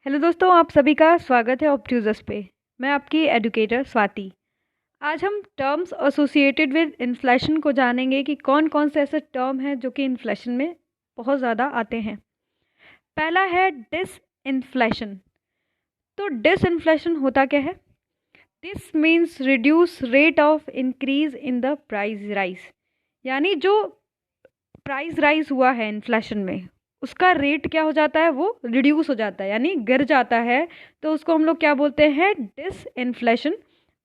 Hello दोस्तों, आप सभी का स्वागत है ऑप्ट्यूजस पे। मैं आपकी एडुकेटर स्वाति। आज हम टर्म्स एसोसिएटेड विद इन्फ्लेशन को जानेंगे कि कौन कौन से ऐसे टर्म हैं जो कि इन्फ्लेशन में बहुत ज़्यादा आते हैं। पहला है डिस इन्फ्लेशन। तो डिस इन्फ्लेशन होता क्या है? This means reduce rate of increase in the price rise. यानी जो प्राइस राइज हुआ है इन्फ्लेशन में, उसका रेट क्या हो जाता है, वो रिड्यूस हो जाता है, यानी गिर जाता है। तो उसको हम लोग क्या बोलते हैं? डिस इन्फ्लेशन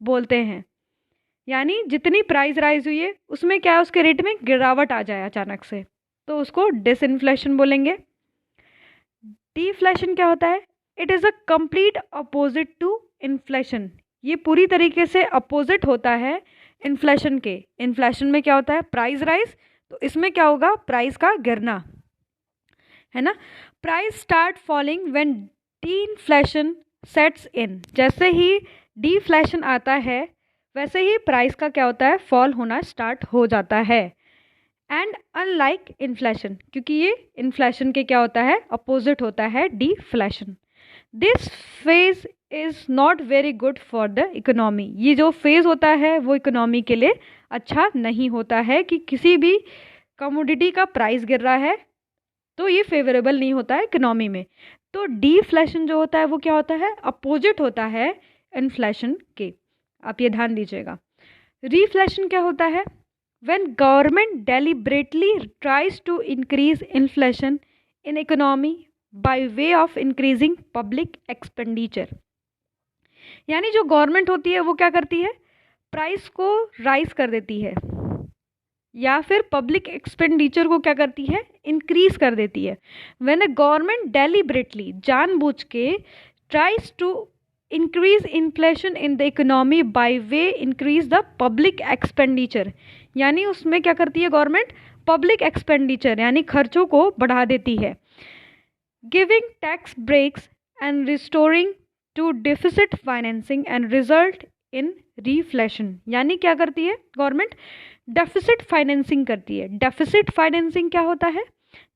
बोलते हैं। यानी जितनी प्राइस राइज हुई है उसमें क्या है, उसके रेट में गिरावट आ जाए अचानक से, तो उसको डिस इन्फ्लेशन बोलेंगे। डीफ्लेशन क्या होता है? It is a complete opposite to inflation. ये पूरी तरीके से अपोजिट होता है इन्फ्लेशन के। इन्फ्लेशन में क्या होता है? Price rise. तो इसमें क्या होगा? प्राइस का गिरना, है ना। Price start falling when deinflation sets in. जैसे ही डीफ्लेशन आता है वैसे ही प्राइस का क्या होता है? फॉल होना स्टार्ट हो जाता है। एंड अनलाइक इन्फ्लेशन, क्योंकि ये इन्फ्लेशन के क्या होता है? अपोजिट होता है डीफ्लेशन। This phase is not very good for the economy. ये जो फेज होता है वो इकोनॉमी के लिए अच्छा नहीं होता है कि किसी भी कमोडिटी का प्राइस गिर रहा है तो ये फेवरेबल नहीं होता है इकोनॉमी में। तो डीफ्लेशन जो होता है वो क्या होता है? अपोजिट होता है इन्फ्लेशन के। आप ये ध्यान दीजिएगा। रिफ्लेशन क्या होता है? When government deliberately tries to increase inflation in economy by way of increasing public expenditure. यानी जो गवर्नमेंट होती है वो क्या करती है? प्राइस को राइज कर देती है, या फिर पब्लिक एक्सपेंडिचर को क्या करती है? इंक्रीज कर देती है। व्हेन अ गवर्नमेंट डेलिब्रेटली, जानबूझ के, tries to increase inflation in the economy by way increase the public expenditure. यानी उसमें क्या करती है गवर्नमेंट? पब्लिक एक्सपेंडिचर यानी खर्चों को बढ़ा देती है। Giving tax breaks and restoring to deficit financing and result in reflation. यानी क्या करती है गवर्नमेंट? डेफिसिट फाइनेंसिंग करती है। डेफिसिट फाइनेंसिंग क्या होता है?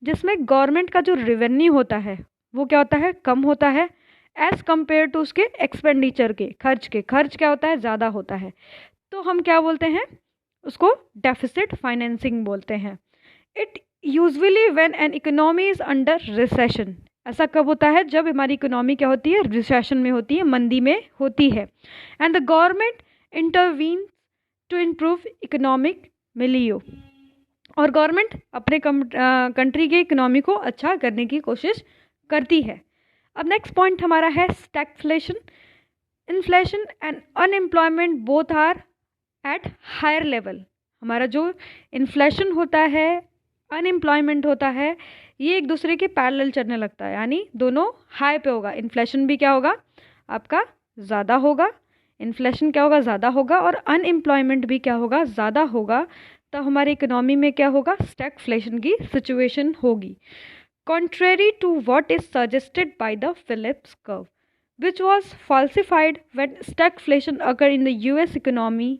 जिसमें गवर्नमेंट का जो रेवेन्यू होता है वो क्या होता है? कम होता है एज कंपेयर टू उसके एक्सपेंडिचर के, खर्च क्या होता है? ज़्यादा होता है। तो हम क्या बोलते हैं? उसको डेफिसिट फाइनेंसिंग बोलते हैं। It usually when an economy is under recession. ऐसा कब होता है? जब हमारी इकोनॉमी क्या होती है? रिसेशन में होती है, मंदी में होती है। And the government intervene to improve economic milieu. और गवर्नमेंट अपने कंट्री के इकोनॉमी को अच्छा करने की कोशिश करती है। अब नेक्स्ट पॉइंट हमारा है stagflation. Inflation and unemployment both are at higher level. हमारा जो इन्फ्लेशन होता है, अनएम्प्लॉयमेंट होता है, ये एक दूसरे के पैरेलल चलने लगता है, यानी दोनों हाई पे होगा। इन्फ्लेशन भी क्या होगा? आपका ज़्यादा होगा। इन्फ्लेशन क्या होगा? ज़्यादा होगा। और अनएम्प्लॉयमेंट भी क्या होगा? ज़्यादा होगा। तो हमारी इकोनॉमी में क्या होगा? स्टैगफ्लेशन की सिचुएशन होगी। Contrary to what is suggested by the Phillips curve which was falsified when stagflation अगर in the US economy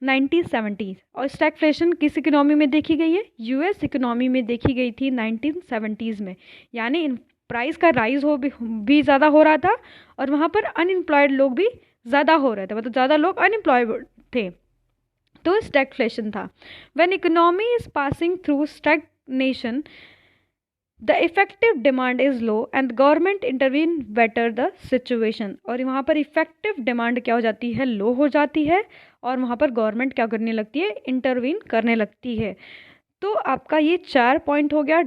1970s। और स्टैगफ्लेशन किस इकोनॉमी में देखी गई है? यूएस इकोनॉमी में देखी गई थी 1970s में। यानी प्राइस का राइज भी ज़्यादा हो रहा था और वहाँ पर अनएम्प्लॉयड लोग भी ज़्यादा हो रहे थे, मतलब ज़्यादा लोग अनएम्प्लॉयड थे। तो स्टैगफ्लेशन था। When economy is passing through stagnation the effective demand is low and government intervene better the situation. और वहाँ पर इफेक्टिव डिमांड क्या हो जाती है? लो हो जाती है। और वहाँ पर गवर्नमेंट क्या करने लगती है? इंटरवीन करने लगती है। तो आपका ये 4 पॉइंट हो गया: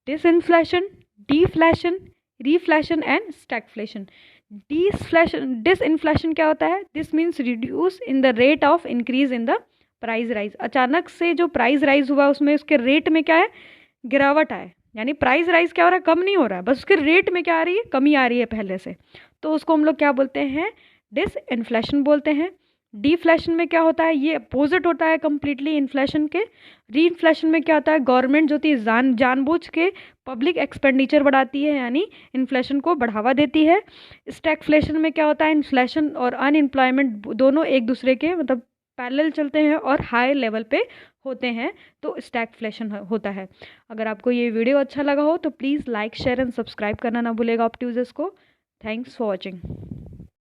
disinflation, डीफ्लेशन, reflation and stagflation. Disinflation क्या होता है? This means reduce in the rate of increase in the price rise. अचानक से जो प्राइस राइज हुआ उसमें उसके रेट में क्या है? गिरावट आए। यानी प्राइस राइज क्या हो रहा है? कम नहीं हो रहा है, बस उसके रेट में क्या आ रही है? कमी आ रही है पहले से। तो उसको हम लोग क्या बोलते हैं? डिसइन्फ्लेशन बोलते हैं। डीफ्लेशन में क्या होता है? ये अपोजिट होता है कंप्लीटली इन्फ्लेशन के। रीइन्फ्लेशन में क्या होता है? गवर्नमेंट जो थी जानबूझ के पब्लिक एक्सपेंडिचर बढ़ाती है, यानी इन्फ्लेशन को बढ़ावा देती है। स्टैगफ्लेशन में क्या होता है? इन्फ्लेशन और अनएम्प्लॉयमेंट दोनों एक दूसरे के मतलब पैरेलल चलते हैं और हाई लेवल पे होते हैं, तो स्टैगफ्लेशन होता है। अगर आपको ये वीडियो अच्छा लगा हो तो please like, share and subscribe करना ना भूलेगा ऑप्ट्यूजस को। Thanks for watching.